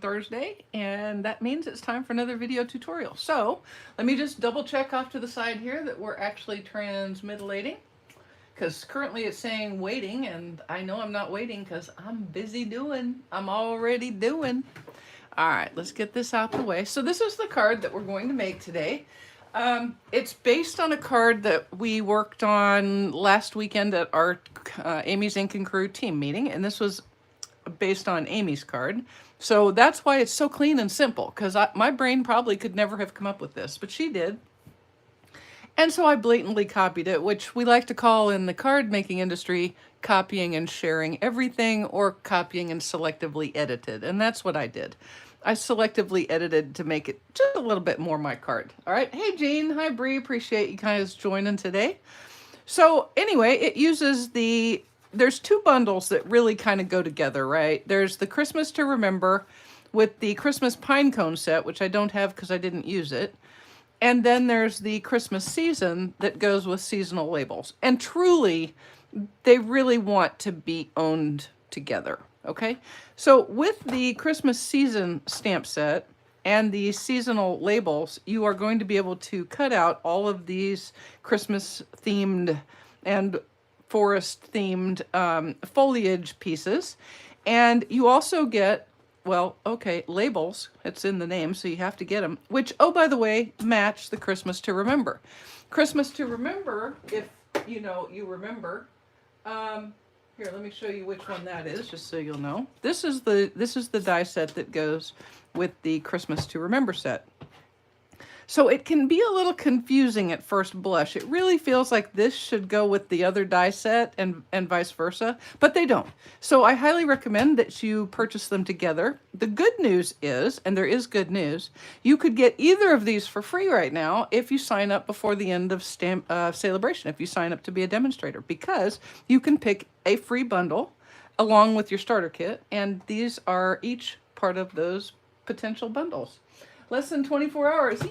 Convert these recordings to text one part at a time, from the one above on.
Thursday, and that means it's time for another video tutorial. So let me just double check off to the side here that we're actually transmitilating, because currently it's saying waiting, and I know I'm not waiting because I'm busy doing. I'm already doing. All right, let's get this out the way. So this is the card that we're going to make today. It's based on a card that we worked on last weekend at our Amy's Ink and Crew team meeting, and this was based on Amy's card. So that's why it's so clean and simple, because my brain probably could never have come up with this, but she did. And so I blatantly copied it, which we like to call in the card making industry copying and sharing everything, or copying and selectively edited. And that's what I did. I selectively edited to make it just a little bit more my card. All right. Hey, Jean. Hi, Bree. Appreciate you guys joining today. So anyway, it uses there's two bundles that really kind of go together, right? There's the Christmas to Remember with the Christmas Pine Cone set, which I don't have because I didn't use it. And then there's the Christmas Season that goes with seasonal labels. And truly, they really want to be owned together, okay? So with the Christmas Season stamp set and the seasonal labels, you are going to be able to cut out all of these Christmas-themed and forest-themed foliage pieces. And you also get, well, okay, labels. It's in the name, so you have to get them, which, oh, by the way, match the Christmas to Remember. Christmas to Remember, if you know, you remember. Here, let me show you which one that is, just so you'll know. This is the die set that goes with the Christmas to Remember set. So it can be a little confusing at first blush. It really feels like this should go with the other die set and vice versa, but they don't. So I highly recommend that you purchase them together. The good news is, and there is good news, you could get either of these for free right now if you sign up before the end of Celebration, if you sign up to be a demonstrator, because you can pick a free bundle along with your starter kit, and these are each part of those potential bundles. Less than 24 hours. Yay!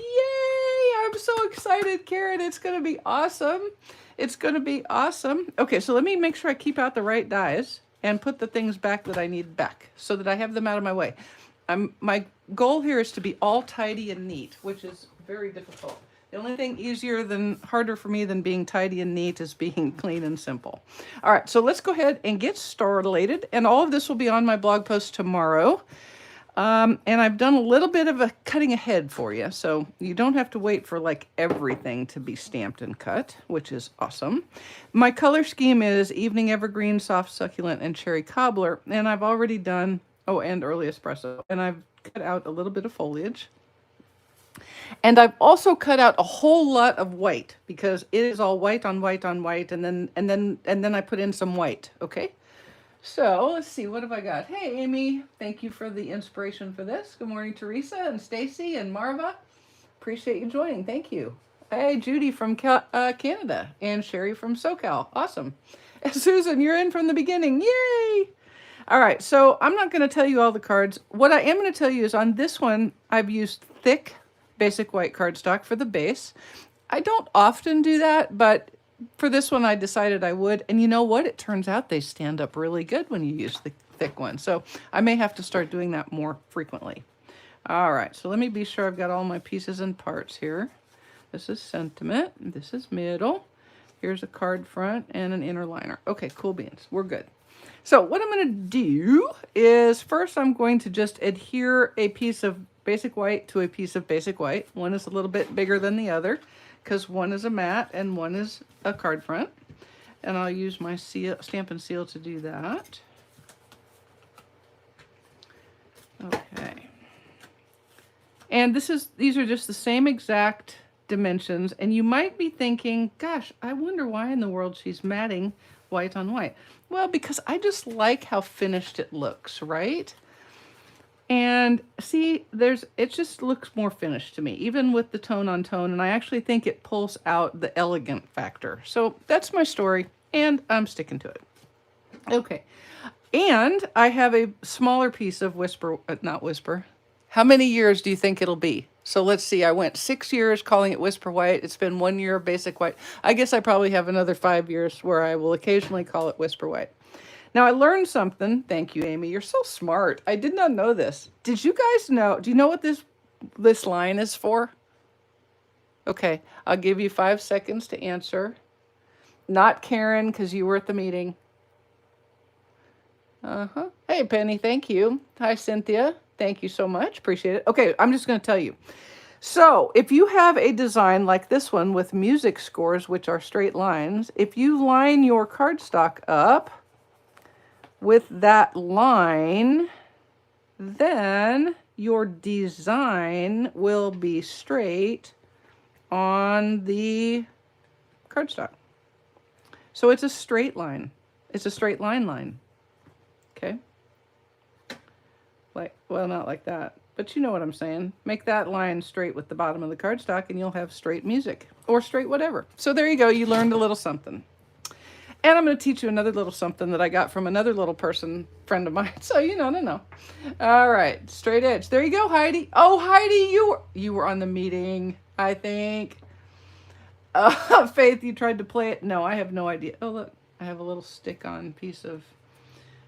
I'm so excited, Karen. It's going to be awesome. It's going to be awesome. Okay, so let me make sure I keep out the right dies and put the things back that I need back so that I have them out of my way. My goal here is to be all tidy and neat, which is very difficult. The only thing harder for me than being tidy and neat is being clean and simple. All right, so let's go ahead and get started. And all of this will be on my blog post tomorrow. And I've done a little bit of a cutting ahead for you, so you don't have to wait for like everything to be stamped and cut, which is awesome. My color scheme is Evening Evergreen, Soft Succulent, and Cherry Cobbler, and I've already done, oh, and Early Espresso, and I've cut out a little bit of foliage. And I've also cut out a whole lot of white because it is all white on white on white, and then I put in some white, okay? So let's see, what have I got? Hey, Amy, thank you for the inspiration for this. Good morning, Teresa and Stacy and Marva. Appreciate you joining. Thank you. Hey, Judy from Canada and Sherry from SoCal. Awesome. And Susan, you're in from the beginning. Yay! All right, so I'm not going to tell you all the cards. What I am going to tell you is on this one, I've used thick basic white cardstock for the base. I don't often do that, but for this one, I decided I would. And you know what? It turns out they stand up really good when you use the thick one. So I may have to start doing that more frequently. All right, so let me be sure I've got all my pieces and parts here. This is sentiment. This is middle. Here's a card front and an inner liner. Okay, cool beans. We're good. So what I'm going to do is first I'm going to just adhere a piece of basic white to a piece of basic white. One is a little bit bigger than the other, because one is a matte and one is a card front. And I'll use my Stampin' Seal to do that. Okay. And these are just the same exact dimensions. And you might be thinking, gosh, I wonder why in the world she's matting white on white. Well, because I just like how finished it looks, right? And see, it just looks more finished to me, even with the tone on tone. And I actually think it pulls out the elegant factor. So that's my story, and I'm sticking to it. Okay. And I have a smaller piece of not Whisper. How many years do you think it'll be? So let's see, I went 6 years calling it Whisper White. It's been 1 year of Basic White. I guess I probably have another 5 years where I will occasionally call it Whisper White. Now I learned something. Thank you, Amy. You're so smart. I did not know this. Did you guys know? Do you know what this line is for? Okay, I'll give you 5 seconds to answer. Not Karen, because you were at the meeting. Uh-huh. Hey, Penny, thank you. Hi, Cynthia. Thank you so much. Appreciate it. Okay, I'm just going to tell you. So if you have a design like this one with music scores, which are straight lines, if you line your cardstock up with that line, then your design will be straight on the cardstock. So it's a straight line. It's a straight line. Okay? Like, well, not like that, but you know what I'm saying. Make that line straight with the bottom of the cardstock and you'll have straight music or straight whatever. So there you go. You learned a little something. And I'm going to teach you another little something that I got from another little friend of mine. So, no. All right. Straight edge. There you go, Heidi. Oh, Heidi, you were on the meeting, I think. Faith, you tried to play it. No, I have no idea. Oh, look, I have a little stick-on piece of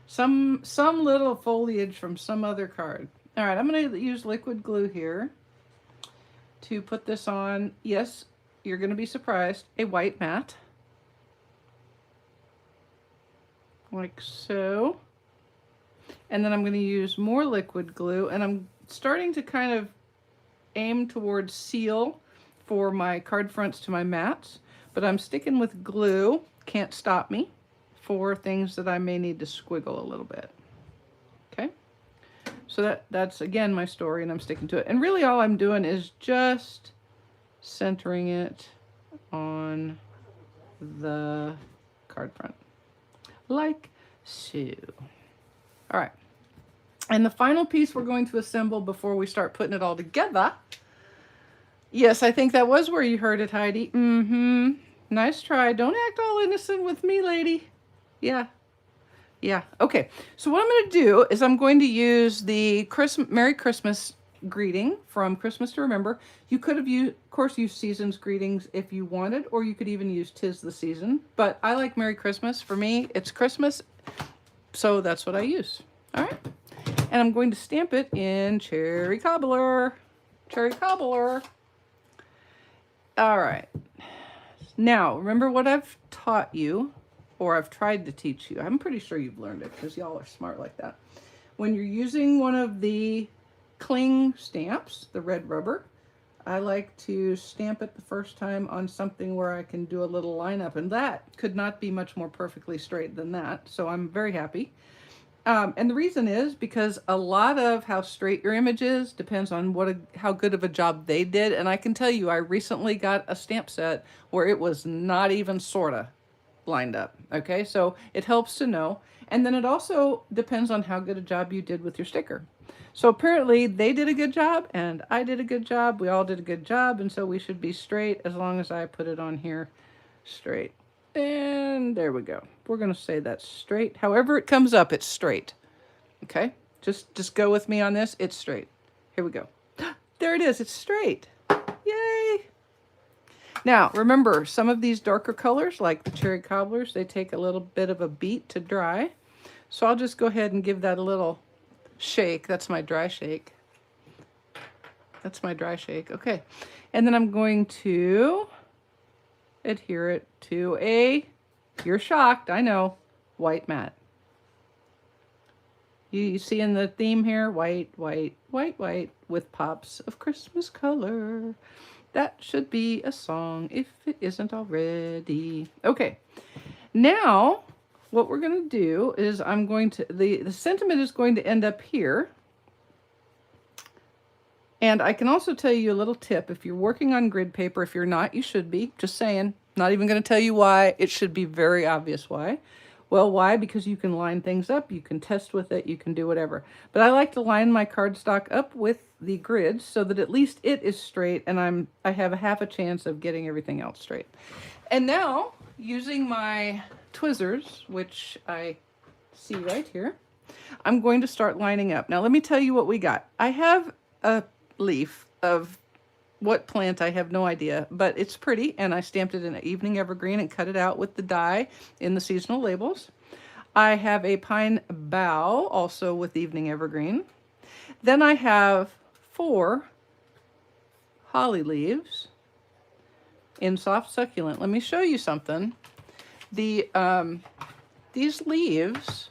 some little foliage from some other card. All right, I'm going to use liquid glue here to put this on. Yes, you're going to be surprised. A white mat. Like so. And then I'm going to use more liquid glue, and I'm starting to kind of aim towards seal for my card fronts to my mats, but I'm sticking with glue, can't stop me, for things that I may need to squiggle a little bit. Okay, so that's again my story, and I'm sticking to it. And really all I'm doing is just centering it on the card front, like so. All right, and the final piece we're going to assemble before we start putting it all together. Yes, I think that was where you heard it, Heidi. Mm-hmm. Nice try. Don't act all innocent with me, lady. Yeah. Okay, so what I'm going to do is I'm going to use the Merry Christmas greeting from Christmas to Remember. You could have, of course, used Season's greetings if you wanted, or you could even use 'Tis the Season. But I like Merry Christmas. For me, it's Christmas, so that's what I use. All right, and I'm going to stamp it in Cherry Cobbler. Cherry Cobbler. All right. Now, remember what I've taught you, or I've tried to teach you. I'm pretty sure you've learned it because y'all are smart like that. When you're using one of the cling stamps, the red rubber, I like to stamp it the first time on something where I can do a little line up, and that could not be much more perfectly straight than that, so I'm very happy. And the reason is because a lot of how straight your image is depends on how good of a job they did. And I can tell you, I recently got a stamp set where it was not even sorta lined up. Okay, so it helps to know. And then it also depends on how good a job you did with your sticker. So apparently they did a good job and I did a good job. We all did a good job, and so we should be straight as long as I put it on here straight. And there we go. We're going to say that's straight. However it comes up, it's straight. Okay? Just go with me on this. It's straight. Here we go. There it is. It's straight. Yay! Now, remember, some of these darker colors, like the Cherry Cobblers, they take a little bit of a beat to dry. So I'll just go ahead and give that a little shake. That's my dry shake. That's my dry shake. Okay. And then I'm going to adhere it to a, you're shocked, I know, white mat. You see in the theme here, white, white, white, white, with pops of Christmas color. That should be a song if it isn't already. Okay, now what we're going to do is I'm going to, the sentiment is going to end up here. And I can also tell you a little tip. If you're working on grid paper, if you're not, you should be. Just saying. Not even going to tell you why. It should be very obvious why. Well, why? Because you can line things up. You can test with it. You can do whatever. But I like to line my cardstock up with the grid so that at least it is straight and I have a half a chance of getting everything else straight. And now, using my tweezers, which I see right here, I'm going to start lining up. Now, let me tell you what we got. I have a leaf of what plant, I have no idea, but it's pretty, and I stamped it in an evening evergreen and cut it out with the die in the seasonal labels. I have a pine bough, also with evening evergreen. Then I have 4 holly leaves in soft succulent. Let me show you something. These leaves,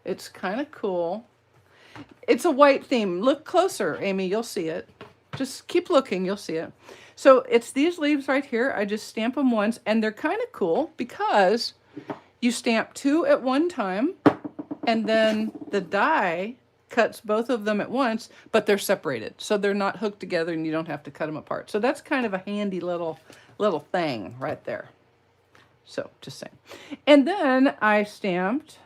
it's kind of cool. It's a white theme. Look closer, Amy, you'll see it. Just keep looking, you'll see it. So it's these leaves right here. I just stamp them once, and they're kind of cool because you stamp 2 at one time, and then the die cuts both of them at once, but they're separated. So they're not hooked together and you don't have to cut them apart. So that's kind of a handy little thing right there. So just saying. And then I stamped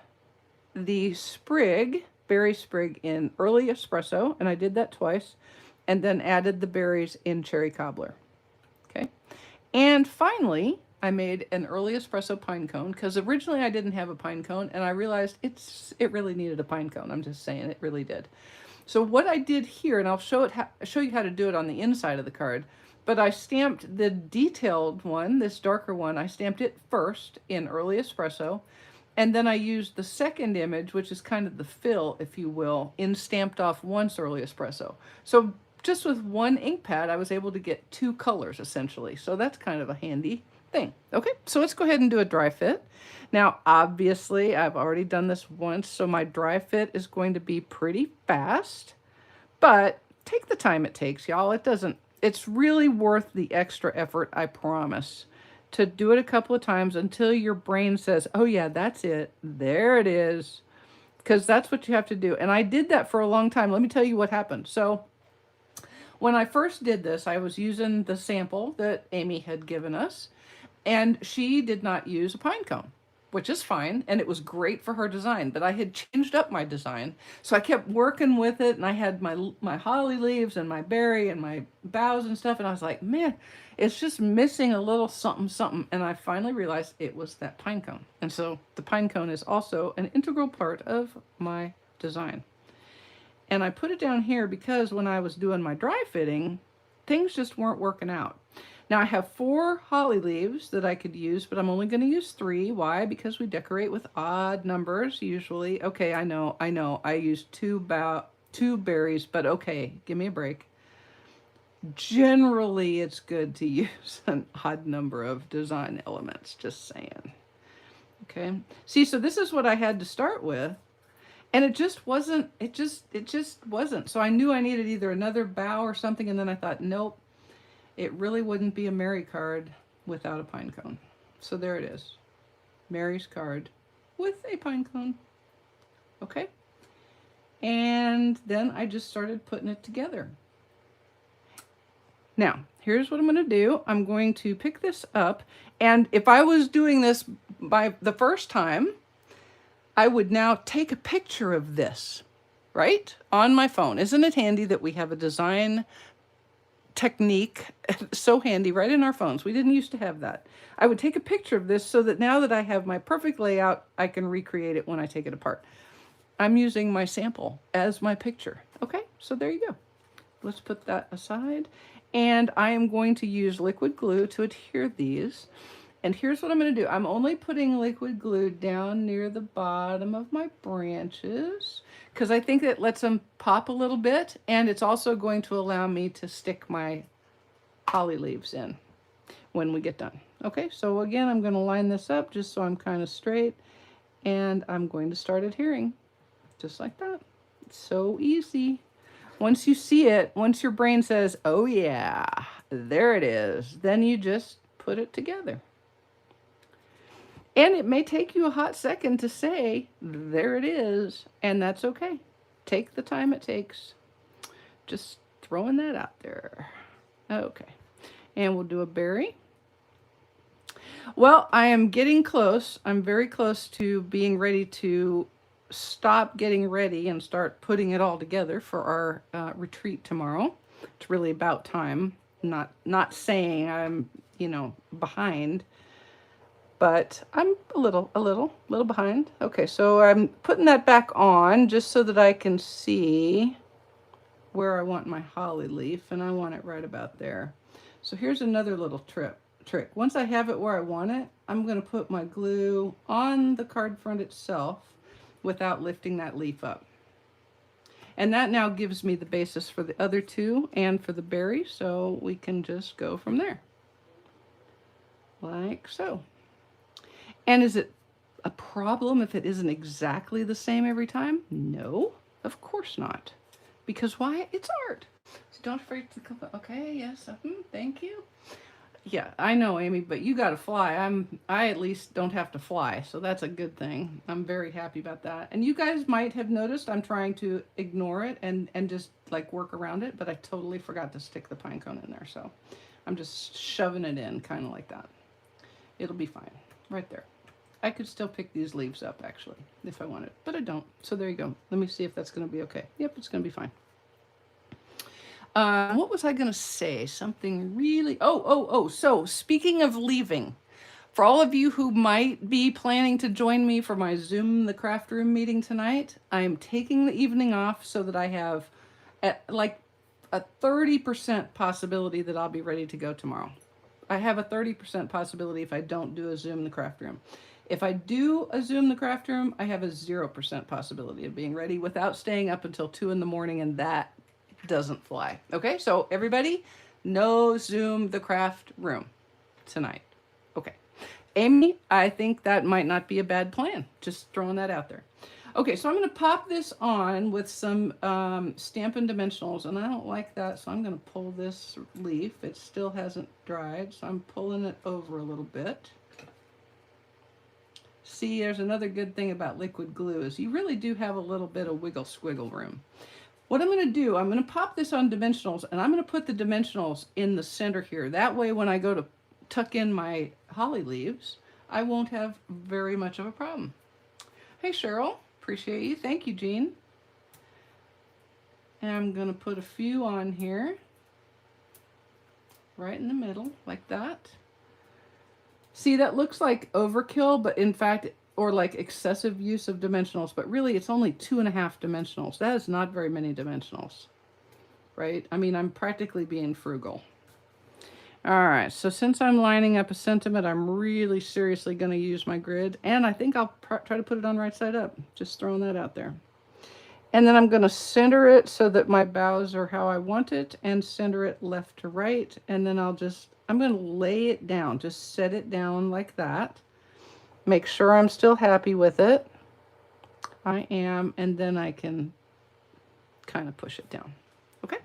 the sprig, berry sprig in early espresso, and I did that twice, and then added the berries in cherry cobbler. Okay. And finally, I made an early espresso pine cone because originally I didn't have a pine cone, and I realized it really needed a pine cone. I'm just saying, it really did. So what I did here, and I'll show you how to do it on the inside of the card, but I stamped the detailed one, this darker one, I stamped it first in early espresso, and then I used the second image, which is kind of the fill, if you will, in stamped off once early espresso. So just with one ink pad, I was able to get 2 colors essentially. So that's kind of a handy thing. Okay, so let's go ahead and do a dry fit. Now, obviously, I've already done this once, so my dry fit is going to be pretty fast, but take the time it takes, y'all. It's really worth the extra effort, I promise, to do it a couple of times until your brain says, oh yeah, that's it. There it is. Because that's what you have to do. And I did that for a long time. Let me tell you what happened. So when I first did this, I was using the sample that Amy had given us, and she did not use a pine cone, which is fine, and it was great for her design, but I had changed up my design. So I kept working with it, and I had my holly leaves and my berry and my boughs and stuff, and I was like, man, it's just missing a little something, something. And I finally realized it was that pine cone. And so the pine cone is also an integral part of my design. And I put it down here because when I was doing my dry fitting, things just weren't working out. Now I have 4 holly leaves that I could use, but I'm only going to use 3. Why? Because we decorate with odd numbers usually. Okay, I know. I used 2 berries, but okay, give me a break. Generally, it's good to use an odd number of design elements, just saying. Okay, see, so this is what I had to start with. And it just wasn't, it just wasn't. So I knew I needed either another bough or something, and then I thought, nope, it really wouldn't be a Mary card without a pine cone. So there it is. Mary's card with a pine cone. Okay? And then I just started putting it together. Now, here's what I'm going to do. I'm going to pick this up, and if I was doing this by the first time, I would now take a picture of this, right, on my phone. Isn't it handy that we have a design technique so handy right in our phones? We didn't used to have that. I would take a picture of this so that now that I have my perfect layout, I can recreate it when I take it apart. I'm using my sample as my picture. Okay, so there you go. Let's put that aside. And I am going to use liquid glue to adhere these. And here's what I'm going to do. I'm only putting liquid glue down near the bottom of my branches because I think it lets them pop a little bit, and it's also going to allow me to stick my holly leaves in when we get done. Okay, so again, I'm going to line this up just so I'm kind of straight, and I'm going to start adhering just like that. It's so easy. Once you see it, once your brain says, oh yeah, there it is, then you just put it together. And it may take you a hot second to say, there it is, and that's okay. Take the time it takes. Just throwing that out there. Okay, and we'll do a berry. Well, I am getting close. I'm very close to being ready to stop getting ready and start putting it all together for our retreat tomorrow. It's really about time. Not saying I'm, behind, but I'm a little behind. Okay, so I'm putting that back on just so that I can see where I want my holly leaf, and I want it right about there. So here's another little tip. trick. Once I have it where I want it, I'm going to put my glue on the card front itself without lifting that leaf up. And that now gives me the basis for the other two and for the berry, so we can just go from there. Like so. And is it a problem if it isn't exactly the same every time? No, of course not. Because why? It's art. So don't forget to come. Okay, yes, thank you. Yeah, I know, Amy, but you got to fly. I at least don't have to fly, so that's a good thing. I'm very happy about that. And you guys might have noticed I'm trying to ignore it and just like work around it, but I totally forgot to stick the pine cone in there, so I'm just shoving it in kind of like that. It'll be fine, right there. I could still pick these leaves up actually, if I wanted, but I don't. So there you go. Let me see if that's going to be okay. Yep, it's going to be fine. What was I going to say? Something really... So speaking of leaving, for all of you who might be planning to join me for my Zoom the Craft Room meeting tonight, I'm taking the evening off so that I have at like a 30% possibility that I'll be ready to go tomorrow. I have a 30% possibility if I don't do a Zoom the Craft Room. If I do a Zoom the Craft Room, I have a 0% possibility of being ready without staying up until 2 in the morning, and that doesn't fly. Okay, so everybody, no Zoom the Craft Room tonight. Okay. Amy, I think that might not be a bad plan. Just throwing that out there. Okay, so I'm going to pop this on with some Stampin' Dimensionals, and I don't like that, so I'm going to pull this leaf. It still hasn't dried, so I'm pulling it over a little bit. See, there's another good thing about liquid glue is you really do have a little bit of wiggle squiggle room. What I'm going to do, I'm going to pop this on dimensionals, and I'm going to put the dimensionals in the center here. That way when I go to tuck in my holly leaves, I won't have very much of a problem. Hey Cheryl, appreciate you. Thank you, Jean. And I'm going to put a few on here, right in the middle, like that. See, that looks like overkill, but in fact, or like excessive use of dimensionals, but really it's only 2.5 dimensionals. That is not very many dimensionals, right? I mean, I'm practically being frugal. All right, so since I'm lining up a sentiment, I'm really seriously going to use my grid, and I think I'll try to put it on right side up. Just throwing that out there. And then I'm going to center it so that my bows are how I want it, and center it left to right, and then I'm going to lay it down, just set it down like that. Make sure I'm still happy with it. I am, and then I can kind of push it down. Okay,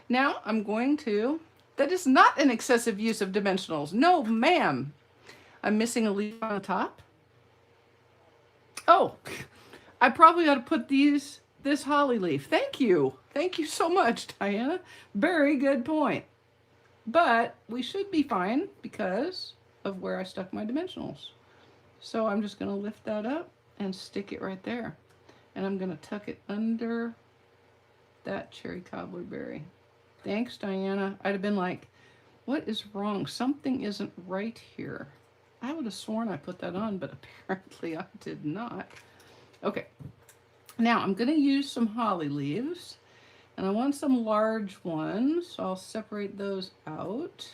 now I'm going to... That is not an excessive use of dimensionals. No, ma'am. I'm missing a leaf on the top. Oh, I probably ought to put this holly leaf. Thank you. Thank you so much, Diana. Very good point. But we should be fine because of where I stuck my dimensionals. So I'm just going to lift that up and stick it right there. And I'm going to tuck it under that cherry cobbler berry. Thanks, Diana. I'd have been like, what is wrong? Something isn't right here. I would have sworn I put that on, but apparently I did not. Okay. Now I'm going to use some holly leaves, and I want some large ones, so I'll separate those out.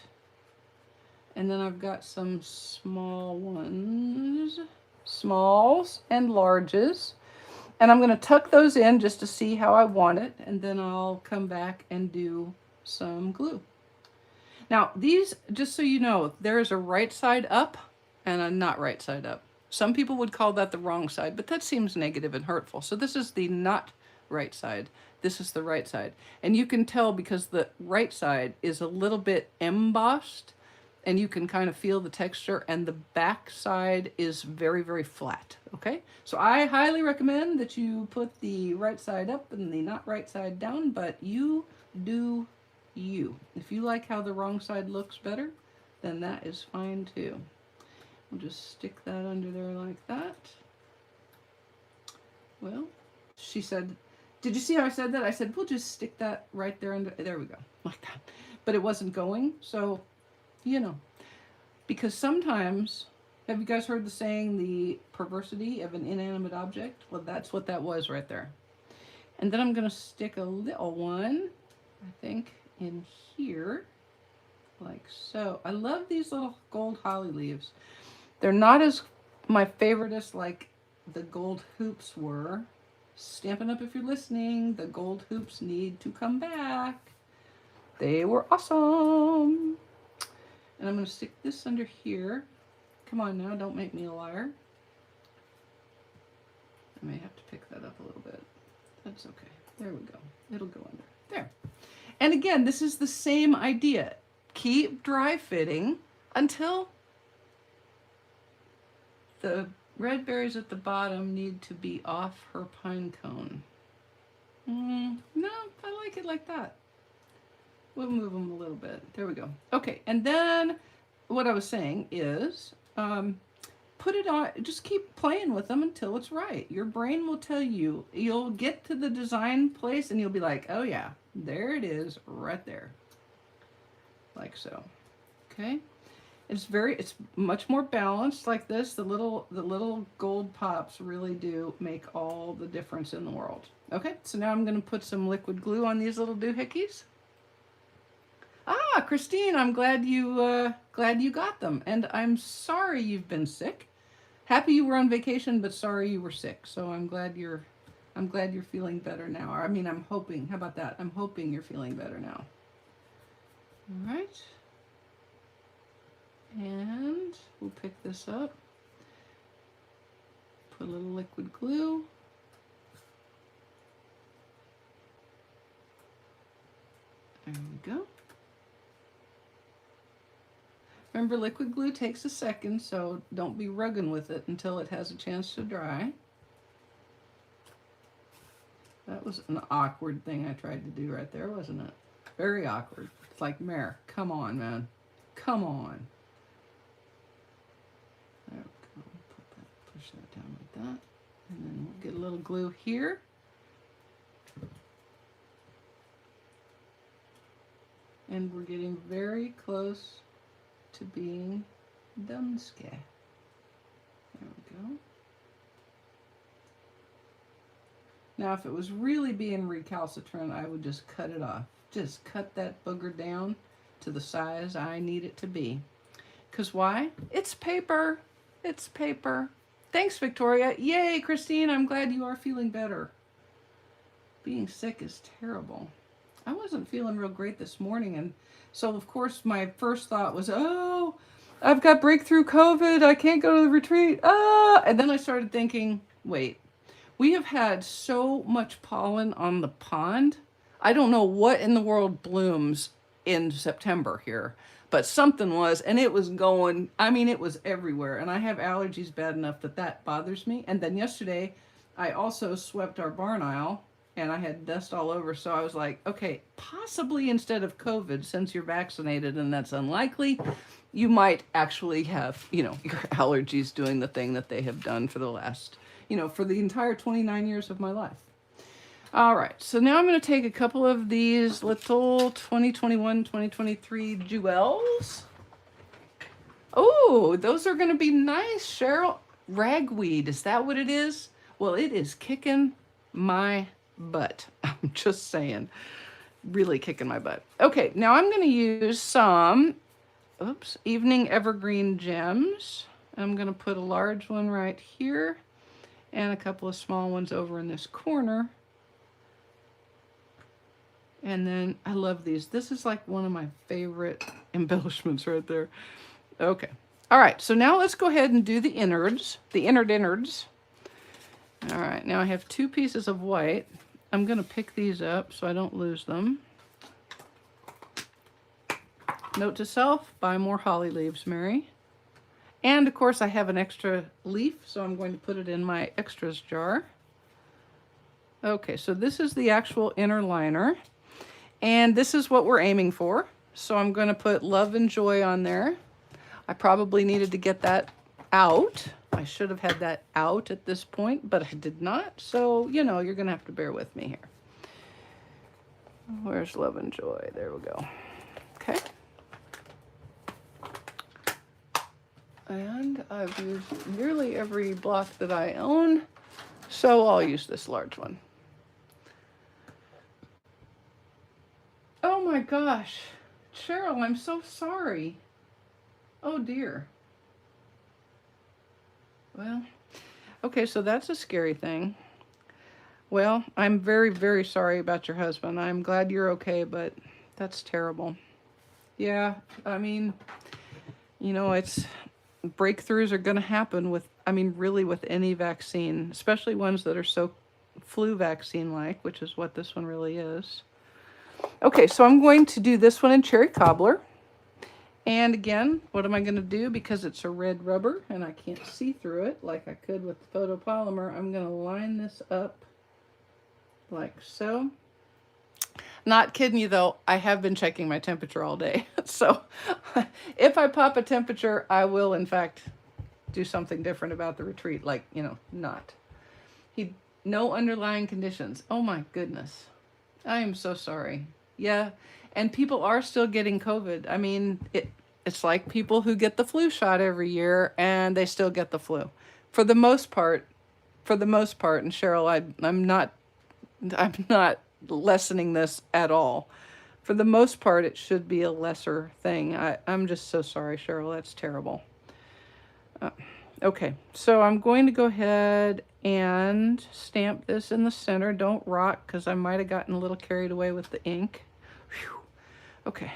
And then I've got some small ones, smalls and larges. And I'm going to tuck those in just to see how I want it, and then I'll come back and do some glue. Now these, just so you know, there is a right side up and a not right side up. Some people would call that the wrong side, but that seems negative and hurtful. So this is the not right side. This is the right side. And you can tell because the right side is a little bit embossed, and you can kind of feel the texture, and the back side is very, very flat, okay? So I highly recommend that you put the right side up and the not right side down, but you do you. If you like how the wrong side looks better, then that is fine too. We'll just stick that under there like that. Well, she said, did you see how I said that? I said, we'll just stick that right there under, there we go, like that. But it wasn't going, so you know, because sometimes, have you guys heard the saying, the perversity of an inanimate object? Well, that's what that was right there. And then I'm going to stick a little one, I think, in here, like so. I love these little gold holly leaves. They're not as my favoriteest like the gold hoops were. Stampin' Up! If you're listening, the gold hoops need to come back. They were awesome. And I'm going to stick this under here. Come on now, don't make me a liar. I may have to pick that up a little bit. That's okay. There we go. It'll go under. There. And again, this is the same idea. Keep dry fitting until the red berries at the bottom need to be off her pine cone. No, I like it like that. We'll move them a little bit. There we go. Okay, and then what I was saying is put it on, just keep playing with them until it's right. Your brain will tell you, you'll get to the design place and you'll be like, oh yeah, there it is right there. Like so. Okay? It's much more balanced like this. The little gold pops really do make all the difference in the world. Okay, so now I'm going to put some liquid glue on these little doohickeys. Ah, Christine, I'm glad you got them, and I'm sorry you've been sick. Happy you were on vacation, but sorry you were sick. So I'm glad you're feeling better now. I mean, I'm hoping. How about that? I'm hoping you're feeling better now. All right. And we'll pick this up. Put a little liquid glue. There we go. Remember, liquid glue takes a second, so don't be rugging with it until it has a chance to dry. That was an awkward thing I tried to do right there, wasn't it? Very awkward. It's like, Mare, come on, man. Come on. There we go. Push that down like that. And then we'll get a little glue here. And we're getting very close to being done. There we go. Now, if it was really being recalcitrant, I would just cut it off. Just cut that booger down to the size I need it to be. Because why? It's paper. It's paper. Thanks, Victoria. Yay, Christine. I'm glad you are feeling better. Being sick is terrible. I wasn't feeling real great this morning, and so of course my first thought was, oh, I've got breakthrough COVID, I can't go to the retreat, and then I started thinking, wait, we have had so much pollen on the pond. I don't know what in the world blooms in September here, but something was, and it was going, I mean, it was everywhere, and I have allergies bad enough that bothers me. And then yesterday I also swept our barn aisle, and I had dust all over, so I was like, okay, possibly instead of COVID, since you're vaccinated and that's unlikely, you might actually have, you know, your allergies doing the thing that they have done for the last, you know, for the entire 29 years of my life. All right, so now I'm going to take a couple of these little 2021, 2023 jewels. Oh, those are going to be nice, Cheryl. Ragweed, is that what it is? Well, it is kicking my butt. I'm just saying, really kicking my butt. Okay, now I'm going to use some, Evening Evergreen Gems. I'm going to put a large one right here and a couple of small ones over in this corner. And then I love these. This is like one of my favorite embellishments right there. Okay. All right, so now let's go ahead and do the innards, the innards. All right, now I have 2 pieces of white. I'm going to pick these up so I don't lose them. Note to self, buy more holly leaves, Mary. And of course I have an extra leaf, so I'm going to put it in my extras jar. Okay, so this is the actual inner liner. And this is what we're aiming for. So I'm going to put Love and Joy on there. I probably needed to get that out. I should have had that out at this point, but I did not. So, you know, you're going to have to bear with me here. Where's Love and Joy? There we go. Okay. And I've used nearly every block that I own, so I'll use this large one. Oh my gosh. Cheryl, I'm so sorry. Oh dear. Well, okay, so that's a scary thing. Well, I'm very, very sorry about your husband. I'm glad you're okay, but that's terrible. Yeah, I mean, you know, it's breakthroughs are going to happen with, I mean, really with any vaccine, especially ones that are so flu vaccine-like, which is what this one really is. Okay, so I'm going to do this one in Cherry Cobbler. And again, what am I going to do? Because it's a red rubber and I can't see through it like I could with the photopolymer, I'm going to line this up like so. Not kidding you though, I have been checking my temperature all day. So if I pop a temperature, I will in fact do something different about the retreat. Like, you know, not. No underlying conditions. Oh my goodness. I am so sorry. Yeah. And people are still getting COVID. I mean, it's like people who get the flu shot every year and they still get the flu. For the most part, and Cheryl, I'm not lessening this at all. For the most part, it should be a lesser thing. I'm just so sorry, Cheryl. That's terrible. Okay, so I'm going to go ahead and stamp this in the center. Don't rock, because I might have gotten a little carried away with the ink. Whew. Okay,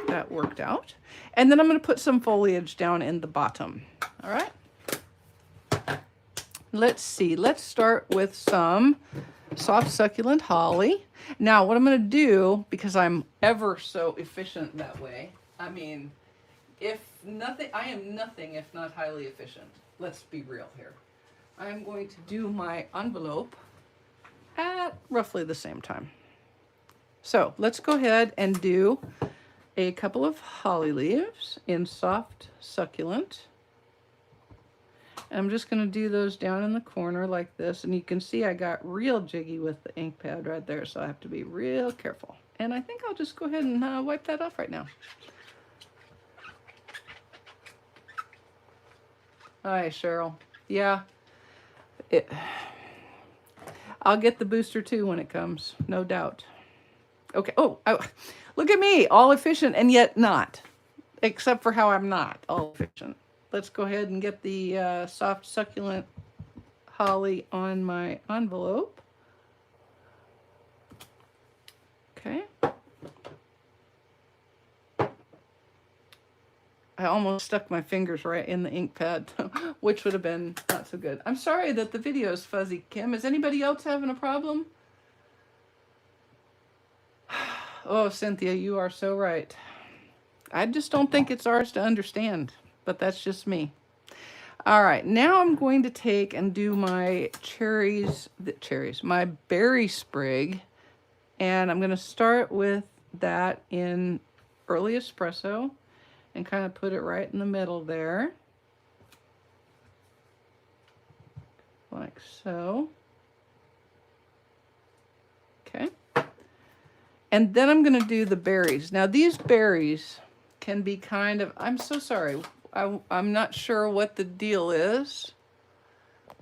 that worked out. And then I'm going to put some foliage down in the bottom. All right. Let's see. Let's start with some soft succulent holly. Now, what I'm going to do, because I'm ever so efficient that way, I mean, I am nothing if not highly efficient. Let's be real here. I'm going to do my envelope at roughly the same time. So let's go ahead and do a couple of holly leaves in soft succulent. And I'm just going to do those down in the corner like this. And you can see I got real jiggy with the ink pad right there, so I have to be real careful. And I think I'll just go ahead and wipe that off right now. Hi, Cheryl. Yeah, I'll get the booster too when it comes, no doubt. Okay. Oh, look at me, all efficient and yet not, except for how I'm not all efficient. Let's go ahead and get the soft succulent holly on my envelope. Okay. I almost stuck my fingers right in the ink pad, which would have been not so good. I'm sorry that the video is fuzzy, Kim. Is anybody else having a problem? Oh, Cynthia, you are so right. I just don't think it's ours to understand, but that's just me. All right, now I'm going to take and do my my berry sprig, and I'm going to start with that in early espresso and kind of put it right in the middle there, like so. Okay. And then I'm going to do the berries. Now these berries can be kind of, I'm so sorry, I'm not sure what the deal is.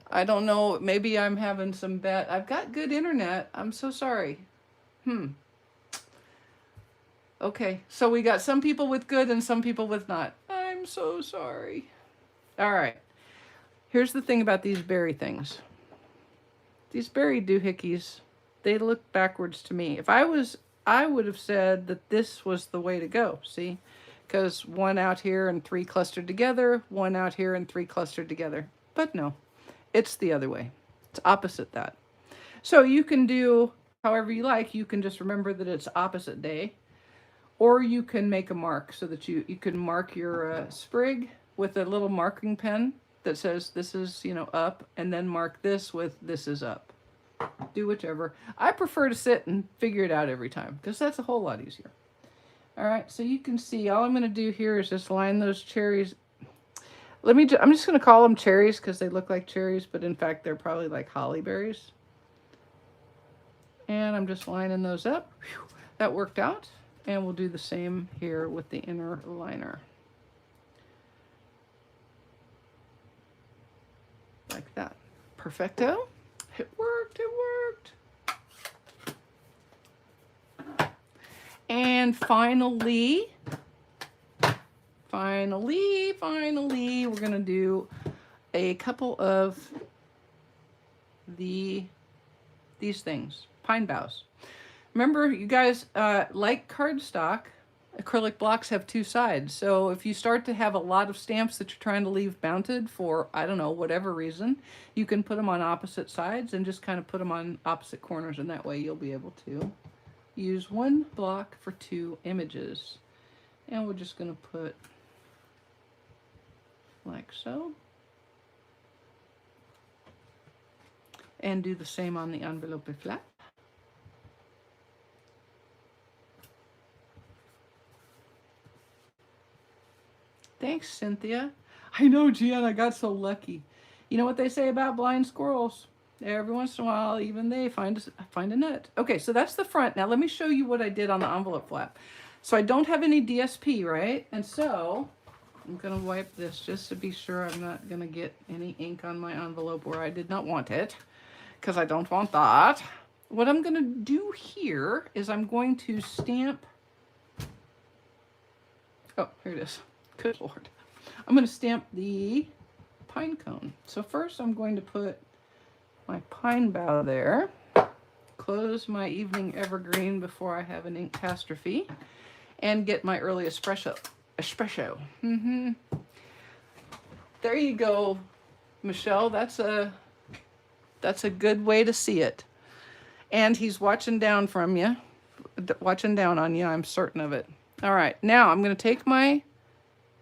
I don't know, maybe I'm having some bad, I've got good internet, I'm so sorry. Okay, so we got some people with good and some people with not. I'm so sorry. All right, here's the thing about these berry things. These berry doohickeys, they look backwards to me. If I would have said that this was the way to go, see? Because one out here and three clustered together, one out here and three clustered together. But no, it's the other way. It's opposite that. So you can do however you like. You can just remember that it's opposite day. Or you can make a mark so that you can mark your sprig with a little marking pen that says this is, you know, up, and then mark this with this is up. Do whichever. I prefer to sit and figure it out every time because that's a whole lot easier. All right, so you can see all I'm going to do here is just line those cherries. I'm just going to call them cherries because they look like cherries, but in fact they're probably like holly berries. And I'm just lining those up. Whew, that worked out. And we'll do the same here with the inner liner. Like that. Perfecto. It worked, it worked. And finally, we're gonna do a couple of these things, pine boughs. Remember, you guys, like cardstock, acrylic blocks have two sides. So if you start to have a lot of stamps that you're trying to leave mounted for, I don't know, whatever reason, you can put them on opposite sides and just kind of put them on opposite corners, and that way you'll be able to use one block for two images. And we're just going to put like so. And do the same on the envelope flap. Thanks, Cynthia. I know, Gian, I got so lucky. You know what they say about blind squirrels? Every once in a while, even they find a nut. Okay, so that's the front. Now let me show you what I did on the envelope flap. So I don't have any DSP, right? And so I'm gonna wipe this just to be sure I'm not gonna get any ink on my envelope where I did not want it, because I don't want that. What I'm gonna do here is I'm going to stamp. Oh, here it is. Good Lord. I'm going to stamp the pine cone. So first I'm going to put my pine bough there, close my evening evergreen before I have an ink catastrophe, and get my early espresso. There you go, Michelle. That's a good way to see it. And he's watching down from you, watching down on you, I'm certain of it. All right, now I'm going to take my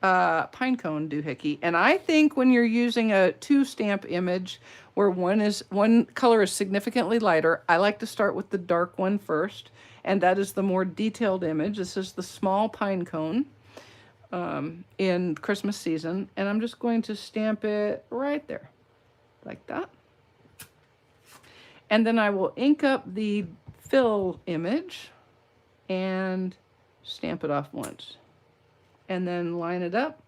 pine cone doohickey, and I think when you're using a two stamp image where one color is significantly lighter, I like to start with the dark one first, and that is the more detailed image. This is the small pine cone in Christmas season, and I'm just going to stamp it right there like that, and then I will ink up the fill image and stamp it off once. And then line it up.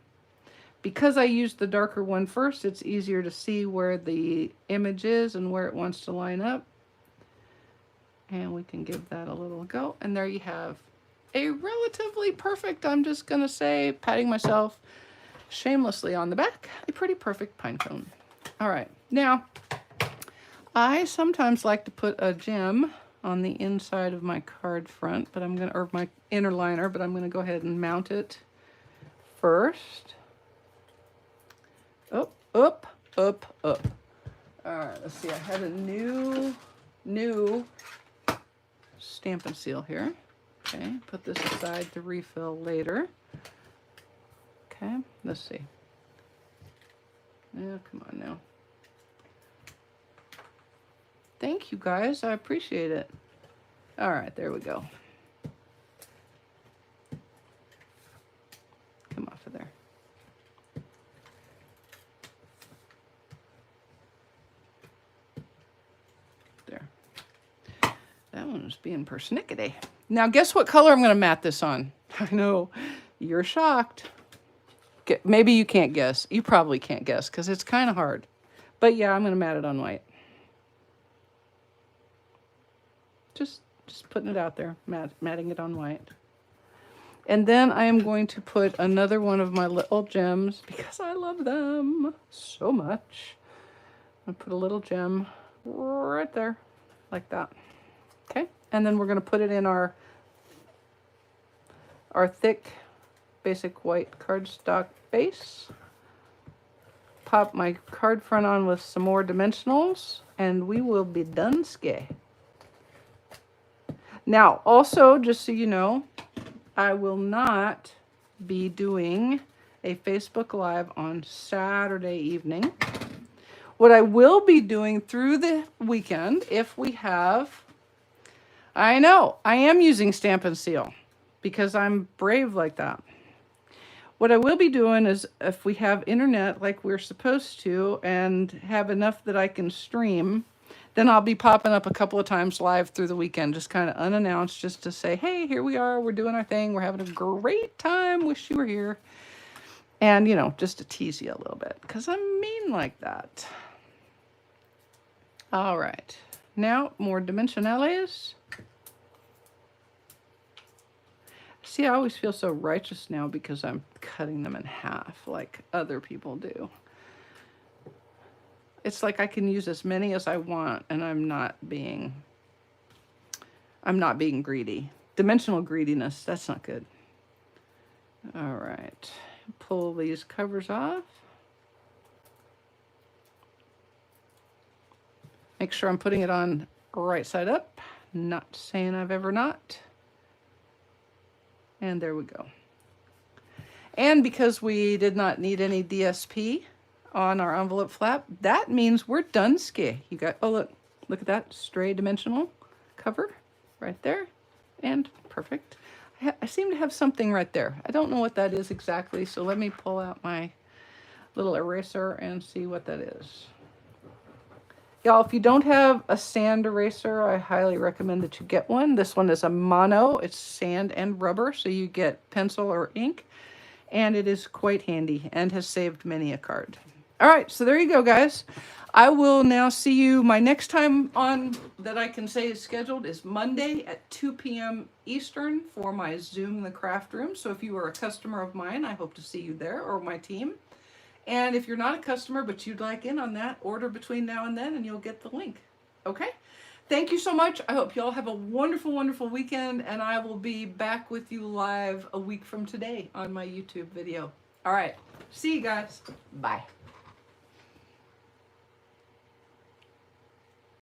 Because I used the darker one first, it's easier to see where the image is and where it wants to line up. And we can give that a little go. And there you have a relatively perfect, I'm just gonna say, patting myself shamelessly on the back, a pretty perfect pine cone. All right, now, I sometimes like to put a gem on the inside of my card front, but I'm gonna, or my inner liner, but I'm gonna go ahead and mount it first. Up. All right, let's see. I have a new Stampin' Seal here. Okay, put this aside to refill later. Okay, let's see. Yeah, come on now. Thank you guys, I appreciate it. All right, there we go. Come off of there. There. That one was being persnickety. Now guess what color I'm going to mat this on? I know, you're shocked. Maybe you can't guess. You probably can't guess because it's kind of hard. But yeah, I'm going to mat it on white. Just putting it out there, matting it on white. And then I am going to put another one of my little gems because I love them so much. I'm going to put a little gem right there, like that. Okay, and then we're going to put it in our thick, basic white cardstock base. Pop my card front on with some more dimensionals, and we will be done ski. Now, also, just so you know, I will not be doing a Facebook Live on Saturday evening. What I will be doing through the weekend, if we have, I know, I am using Stampin' Seal because I'm brave like that. What I will be doing is if we have internet like we're supposed to and have enough that I can stream, then I'll be popping up a couple of times live through the weekend, just kind of unannounced, just to say, hey, here we are, we're doing our thing, we're having a great time, wish you were here. And, you know, just to tease you a little bit, because I'm mean like that. All right, now more dimensionales. See, I always feel so righteous now because I'm cutting them in half like other people do. It's like I can use as many as I want, and I'm not being greedy. Dimensional greediness, that's not good. All right, pull these covers off. Make sure I'm putting it on right side up. Not saying I've ever not. And there we go. And because we did not need any DSP on our envelope flap, that means we're done ski. You got, oh look at that stray dimensional cover right there. And perfect. I seem to have something right there. I don't know what that is exactly, so let me pull out my little eraser and see what that is. Y'all, if you don't have a sand eraser, I highly recommend that you get one. This one is a mono. It's sand and rubber, so you get pencil or ink. And it is quite handy and has saved many a card. All right, so there you go, guys. I will now see you. My next time on that I can say is scheduled is Monday at 2 p.m. Eastern for my Zoom the Craft Room. So if you are a customer of mine, I hope to see you there, or my team. And if you're not a customer but you'd like in on that, order between now and then and you'll get the link. Okay? Thank you so much. I hope you all have a wonderful, wonderful weekend, and I will be back with you live a week from today on my YouTube video. All right. See you guys. Bye.